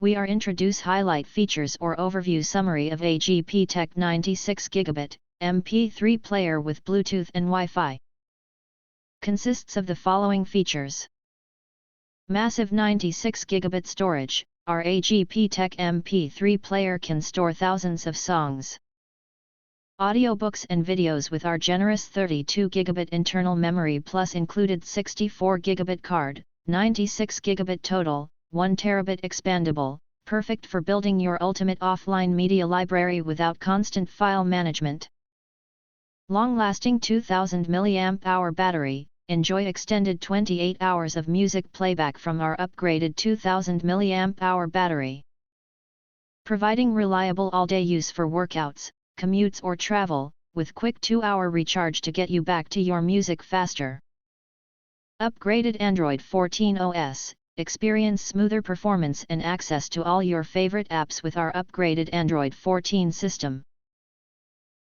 we are introduce highlight features or overview summary of AGPTEK 96GB MP3 player with Bluetooth and Wi-Fi. Consists of the following features. Massive 96GB storage. Our AGPTEK MP3 player can store thousands of songs, audiobooks and videos with our generous 32GB internal memory plus included 64GB card, 96GB total, 1TB expandable, perfect for building your ultimate offline media library without constant file management. Long-lasting 2000 mAh battery. Enjoy extended 28 hours of music playback from our upgraded 2000 mAh battery. Providing reliable all-day use for workouts, commutes or travel, with quick 2-hour recharge to get you back to your music faster. Upgraded Android 14 OS, experience smoother performance and access to all your favorite apps with our upgraded Android 14 system.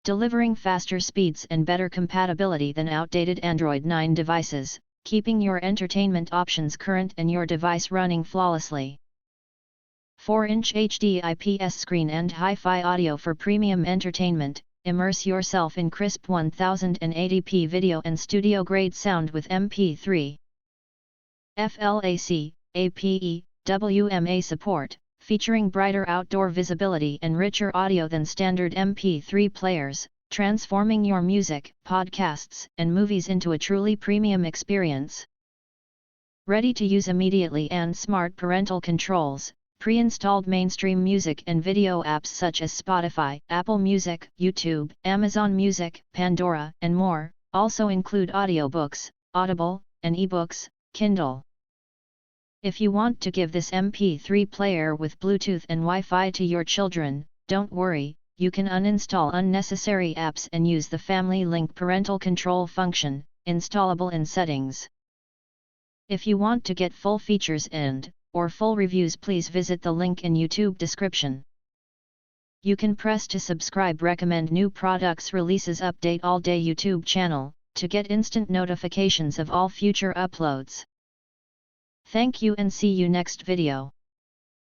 Delivering faster speeds and better compatibility than outdated Android 9 devices, keeping your entertainment options current and your device running flawlessly. 4-inch HD IPS screen and hi-fi audio for premium entertainment. Immerse yourself in crisp 1080p video and studio-grade sound with MP3, FLAC, APE, WMA support, featuring brighter outdoor visibility and richer audio than standard MP3 players, transforming your music, podcasts, and movies into a truly premium experience. Ready to use immediately and smart parental controls. Pre-installed mainstream music and video apps such as Spotify, Apple Music, YouTube, Amazon Music, Pandora, and more, also include audiobooks, Audible, and ebooks, Kindle. If you want to give this MP3 player with Bluetooth and Wi-Fi to your children, don't worry, you can uninstall unnecessary apps and use the Family Link parental control function, installable in Settings. If you want to get full features or full reviews, please visit the link in YouTube description. You can press to subscribe, recommend new products releases, update all day YouTube channel, to get instant notifications of all future uploads. Thank you and see you next video.